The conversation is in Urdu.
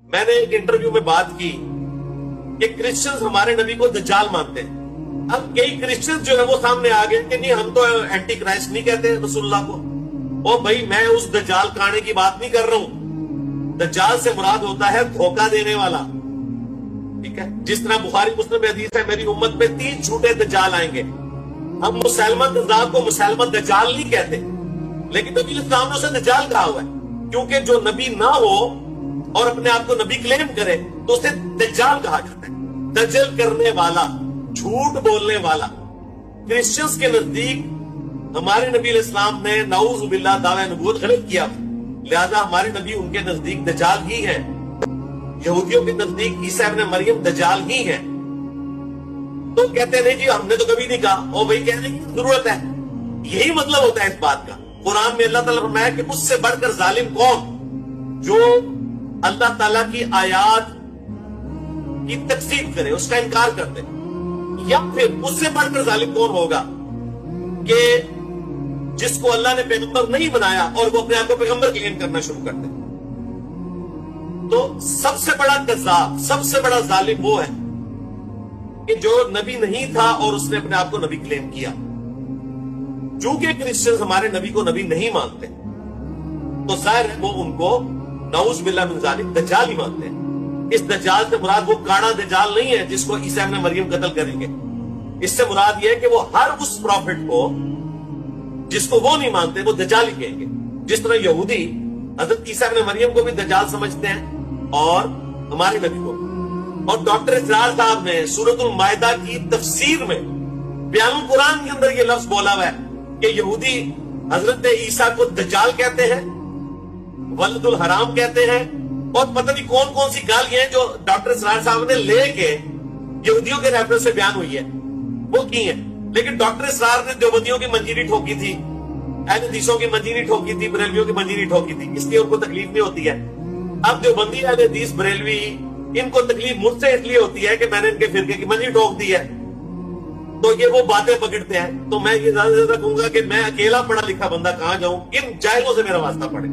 میں نے ایک انٹرویو میں بات کی کہ کرسچنز ہمارے نبی کو دجال مانتے ہیں. اب کئی کرسچنز جو ہے وہ سامنے آ گئے کہ نہیں ہم تو اینٹی کرائسٹ نہیں کہتے رسول اللہ کو. او بھائی میں اس دجال کھانے کی بات نہیں کر رہا ہوں. دجال سے مراد ہوتا ہے دھوکہ دینے والا. ٹھیک ہے, جس طرح بخاری مسلم میں حدیث ہے میری امت میں 3 جھوٹے دجال آئیں گے. ہم مسلمہ کذاب کو مسلمہ دجال نہیں کہتے, لیکن نبی علیہ السلام نے اسے دجال کہا ہوا ہے, کیونکہ جو نبی نہ ہو اور اپنے آپ کو نبی کلیم کرے تو اسے دجال کہا جاتا ہے. دجل کرنے والا, جھوٹ بولنے والا. کرسچنز کے نزدیک ہمارے نبی علیہ السلام نے نعوذ باللہ دعوی نبوت غلط کیا, لہذا ہمارے نبی ان کے نزدیک دجال ہی ہیں. یہودیوں کے نزدیک عیسیٰ ابن مریم دجال ہی ہیں. تو کہتے نہیں جی ہم نے تو کبھی نہیں کہا. او بھائی کہنے کی ضرورت ہے, یہی مطلب ہوتا ہے اس بات کا. قرآن میں اللہ تعالیٰ فرمایا کہ اس سے بڑھ کر ظالم کون, جو اللہ تعالیٰ کی آیات کی تکذیب کرے, اس کا انکار کر دے. یا پھر اس سے بڑھ کر ظالم کون ہوگا کہ جس کو اللہ نے پیغمبر نہیں بنایا اور وہ اپنے آپ کو پیغمبر کلیم کرنا شروع کر دے. تو سب سے بڑا کذاب, سب سے بڑا ظالم وہ ہے کہ جو نبی نہیں تھا اور اس نے اپنے آپ کو نبی کلیم کیا. چونکہ کرسچنز ہمارے نبی کو نبی نہیں مانتے تو ظاہر ہے وہ ان کو نعوذ باللہ من ذالک دجال ہی مانتے ہیں. اس دجال سے مراد وہ کاڑا دجال نہیں ہے جس کو عیسیٰ ابن مریم قتل کریں گے. اس سے مراد یہ ہے کہ وہ ہر اس پروفٹ کو جس کو وہ نہیں مانتے وہ دجال ہی کہیں گے. جس طرح یہودی حضرت عیسیٰ ابن مریم کو بھی دجال سمجھتے ہیں اور ہمارے نبی کو. اور ڈاکٹر اسرار صاحب نے سورۃ المائدہ کی تفسیر میں بیان القرآن کے اندر یہ لفظ بولا ہوا ہے کہ یہودی حضرت عیسیٰ کو دجال کہتے ہیں, ولد الحرام کہتے ہیں, اور پتہ نہیں کون کون سی گالیاں ہیں جو ڈاکٹر اسرار صاحب نے لے کے یہودیوں کے ریفرنس سے بیان ہوئی ہے وہ کی ہیں. لیکن ڈاکٹر اسرار نے دیوبندیوں کی منجیری ٹھوکی تھی, اہل حدیثوں کی منجیری ٹھوکی تھی, بریلویوں کی منجیری ٹھوکی تھی, اس لیے ان کو تکلیف نہیں ہوتی ہے. اب دیوبندی, اہل حدیث, بریلوی, ان کو تکلیف مجھ سے اس لیے ہوتی ہے کہ میں نے ان کے فرقے کی منجی ٹھوک دی ہے تو یہ وہ باتیں پکڑتے ہیں. تو میں یہ زیادہ سے زیادہ کہوں گا کہ میں اکیلا پڑھا لکھا بندہ کہاں جاؤں, ان جاہلوں سے میرا واسطہ پڑے.